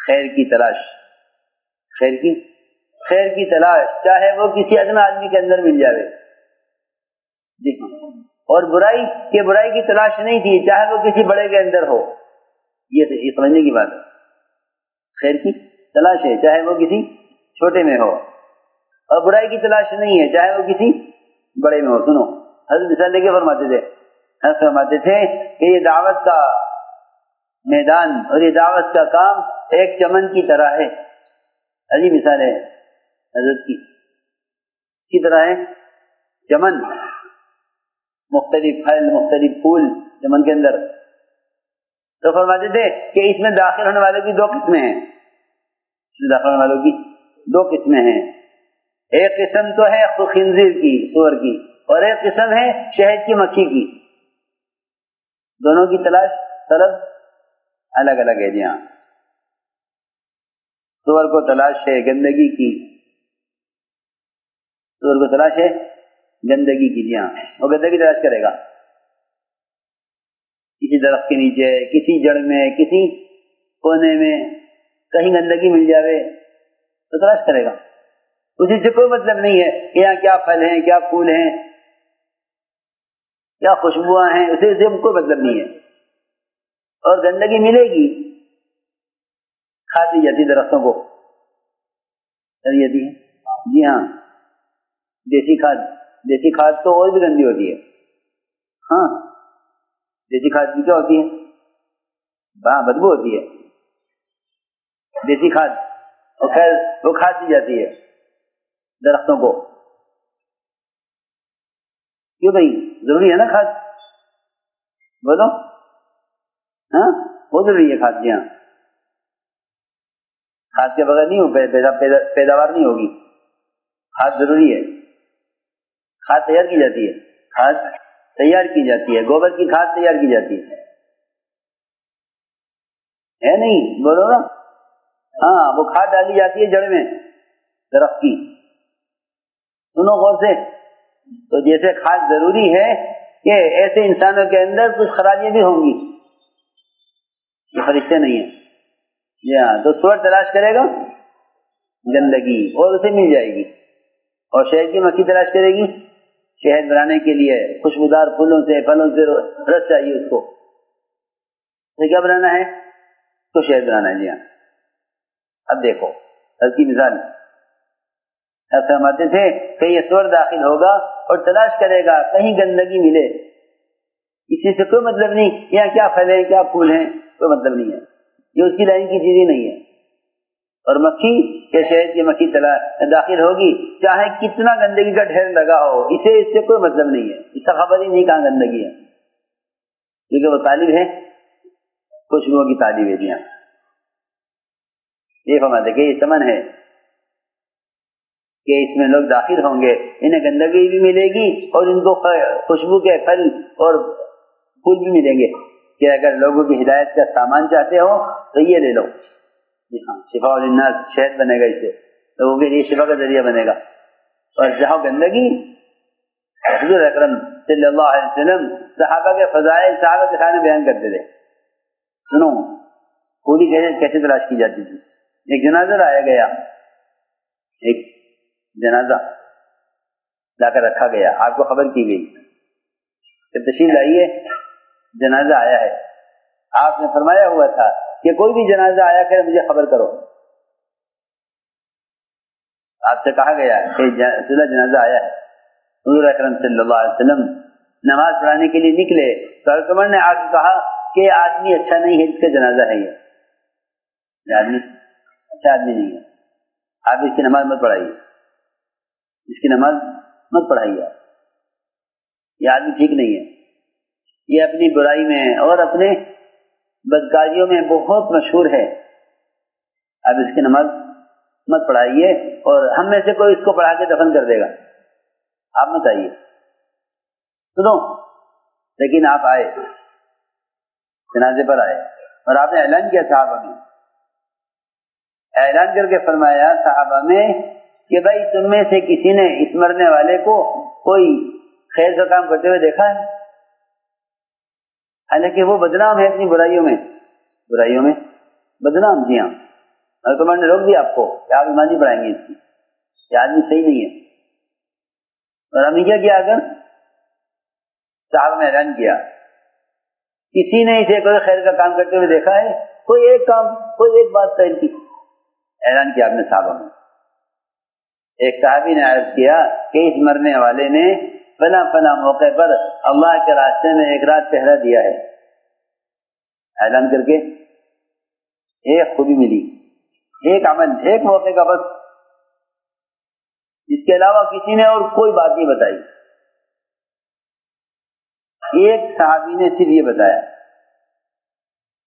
خیر کی تلاش، خیر کی تلاش، چاہے وہ کسی ادنا آدمی کے اندر مل جاوے، جی ہاں، اور برائی کی تلاش نہیں تھی، چاہے وہ کسی بڑے کے اندر ہو، یہ سمجھنے کی بات ہے۔ خیر کی تلاش ہے چاہے وہ کسی چھوٹے میں ہو، اور برائی کی تلاش نہیں ہے چاہے وہ کسی بڑے میں ہو۔ سنو، حضرت مثال لے کے فرماتے تھے کہ یہ دعوت کا میدان اور یہ دعوت کا کام ایک چمن کی طرح ہے۔ عجیب مثال ہے حضرت کی، اس کی طرح ہے چمن، مختلف پھل مختلف پھول چمن کے اندر۔ تو فرماتے تھے کہ اس میں داخل ہونے والوں کی دو قسمیں ہیں، اس میں داخل ہونے والوں کی دو قسمیں ہیں، ایک قسم تو ہے خنزیر کی، سور کی، اور ایک قسم ہے شہد کی مکھی کی۔ دونوں کی طلب الگ الگ ہے جی ہاں۔ سور کو تلاش ہے گندگی کی، سور کو تلاش ہے گندگی کی، جی ہاں، وہ گندگی تلاش کرے گا، کسی درخت کے نیچے، کسی جڑ میں، کسی کونے میں کہیں گندگی مل جاوے تو تلاش کرے گا۔ اسی سے کوئی مطلب نہیں ہے کہ یہاں کیا پھل ہیں، کیا پھول ہیں، کیا خوشبوآں ہیں، اسے کوئی مطلب نہیں ہے۔ اور گندگی ملے گی، کھاد دی جاتی درختوں کو، چلی جاتی ہے جی ہاں، دیسی کھاد تو اور بھی گندی ہوتی ہے، ہاں دیسی کھاد بھی کیا ہوتی ہے، بدبو ہوتی ہے دیسی کھاد، اور خیر وہ کھاد دی جاتی ہے درختوں کو، کیوں بھائی ضروری ہے نا کھاد، بولو ہاں بہت ضروری ہے کھاد، جی ہاں، کھاد کے بغیر نہیں ہو پیداوار نہیں ہوگی، کھاد ضروری ہے، کھاد تیار کی جاتی ہے، گوبر کی کھاد تیار کی جاتی ہے نہیں، بولو نا، ہاں وہ کھاد ڈالی جاتی ہے جڑ میں درخت کی۔ سنو غور سے، تو جیسے کھاد ضروری ہے کہ ایسے انسانوں کے اندر کچھ خرابیاں بھی ہوں گی، یہ فرشتے نہیں ہیں، جی ہاں، تو سور تلاش کرے گا گندگی اور اسے مل جائے گی، اور شہد کی مکھی تلاش کرے گی شہد بنانے کے لیے، خوشبودار پھولوں سے پھلوں سے رس چاہیے اس کو، اسے کیا بنانا ہے، تو شہد بنانا ہے، جی ہاں۔ اب دیکھو اس کی مثال فرماتے تھے کہ یہ سور داخل ہوگا اور تلاش کرے گا کہیں گندگی ملے، اسی سے کوئی مطلب نہیں یہاں کیا پھل ہیں کیا پھول ہیں، کوئی مطلب نہیں ہے، یہ اس کی لائن کی چیز ہی نہیں ہے۔ اور مکھی کے شہد کی مکھی داخل ہوگی، چاہے کتنا گندگی کا ڈھیر لگا ہو، اسے اس سے کوئی مطلب نہیں ہے، اس کا خبر ہی نہیں کہاں گندگی ہے، کیونکہ وہ طالب ہے خوشبوؤں کی طالب ہے، جی ہاں۔ یہ فرماتے کہ یہ چمن ہے کہ اس میں لوگ داخل ہوں گے، انہیں گندگی بھی ملے گی اور ان کو خوشبو کے پھل اور پھول بھی ملیں گے، کہ اگر لوگوں کی ہدایت کا سامان چاہتے ہو تو یہ لے لو، جی ہاں، شفاء للناس شہد بنے گا، اس سے لوگوں کے لیے شفا کا ذریعہ بنے گا۔ اور جہاں گندگی، حضور اکرم صلی اللہ علیہ وسلم صحابہ کے فضائل صحابہ کے سامنے بیان کرتے تھے۔ سنو پھولی کیسے تلاش کی جاتی تھی۔ ایک جنازہ لایا گیا، ایک جنازہ لا کر رکھا گیا، آپ کو خبر کی گئی کہ تشریف لائیے جنازہ آیا ہے، آپ نے فرمایا ہوا تھا کہ کوئی بھی جنازہ آیا کرے مجھے خبر کرو، آپ سے کہا گیا کہ جنازہ آیا ہے، حضور اکرم صلی اللہ علیہ وسلم نماز پڑھانے کے لیے نکلے تو عمر نے آ کے کہا کہ یہ آدمی اچھا نہیں ہے جس کا جنازہ ہے، یہ آدمی اچھا آدمی نہیں ہے، آپ اس کی نماز مت پڑھائیے، اس کی نماز مت پڑھائیے، یہ آدمی ٹھیک نہیں ہے، یہ اپنی برائی میں اور اپنے بدکاریوں میں بہت مشہور ہے، اب اس کی نماز مت پڑھائیے، اور ہم میں سے کوئی اس کو پڑھا کے دفن کر دے گا، آپ مت آئیے۔ سنو، لیکن آپ آئے، جنازے پر آئے، اور آپ نے اعلان کیا صحابہ میں، اعلان کر کے فرمایا صحابہ میں کہ بھائی تم میں سے کسی نے اس مرنے والے کو کوئی خیر کا کام کرتے ہوئے دیکھا ہے؟ حالانکہ وہ بدنام ہے اپنی برائیوں میں بدنام، جی ہاں، حضرت عمر نے روک دیا آپ کو کہ آپ نماز نہیں پڑھائیں گے اس کی، یہ آدمی صحیح نہیں ہے. اور ہم نے کیا کیا؟ اگر صاحب نے اعلان کیا، کسی نے اسے کوئی خیر کا کام کرتے ہوئے دیکھا ہے؟ کوئی ایک کام، کوئی ایک بات خیر کی اعلان کیا آپ نے صحابہ میں. ایک صحابی نے عرض کیا کہ اس مرنے والے نے فلاں فلاں موقع پر اللہ کے راستے میں ایک رات پہرا دیا ہے. اعلان کر کے ایک خوبی ملی، ایک عمل، ایک موقع کا بس. اس کے علاوہ کسی نے اور کوئی بات نہیں بتائی. ایک صحابی نے صرف یہ بتایا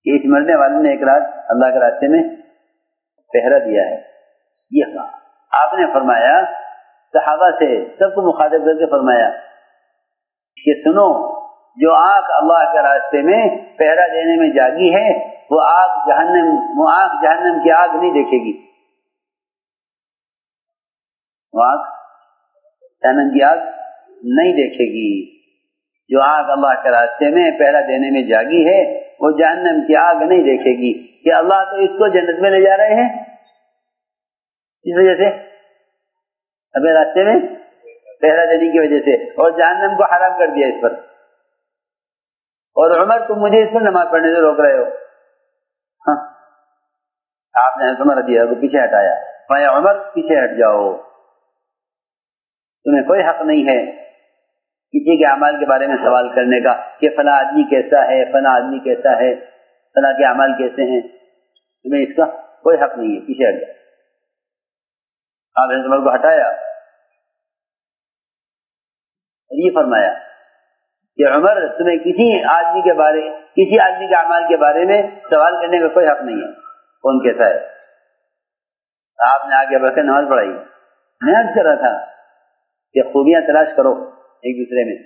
کہ اس مرنے والے نے ایک رات اللہ کے راستے میں پہرا دیا ہے. یہ کہا آپ نے، فرمایا صحابہ سے سب کو مخاطب کر کے فرمایا کہ سنو، جو آنکھ اللہ کے راستے میں پہرا دینے میں جاگی ہے وہ آنکھ جہنم کی آگ نہیں دیکھے گی. وہ آنکھ جہنم کی آگ نہیں دیکھے گی. جو آنکھ اللہ کے راستے میں پہرا دینے میں جاگی ہے وہ جہنم کی آگ نہیں دیکھے گی. کہ اللہ تو اس کو جنت میں لے جا رہے ہیں اس وجہ سے، اپنے راستے میں پہرا دینے کی وجہ سے، اور جہنم کو حرام کر دیا اس پر. اور عمر تم مجھے اس پر نماز پڑھنے سے روک رہے ہو. ہاں، آپ نے عمر رضی اللہ کو پیچھے ہٹایا. میں عمر پیچھے ہٹ جاؤ، تمہیں کوئی حق نہیں ہے کسی کے اعمال کے بارے میں سوال کرنے کا کہ فلاں آدمی کیسا ہے، فلاں آدمی کیسا ہے، فلاں کے اعمال کیسے ہیں. تمہیں اس کا کوئی حق نہیں ہے، پیچھے ہٹ جاؤ. آپ نے عمر کو ہٹایا اور یہ فرمایا کہ عمر تمہیں کسی آدمی کے اعمال کے بارے میں سوال کرنے کا کوئی حق نہیں ہے، کون کیسا ہے. آپ نے آگے بڑھ کر نماز پڑھائی. میں عرض کر رہا تھا کہ خوبیاں تلاش کرو ایک دوسرے میں.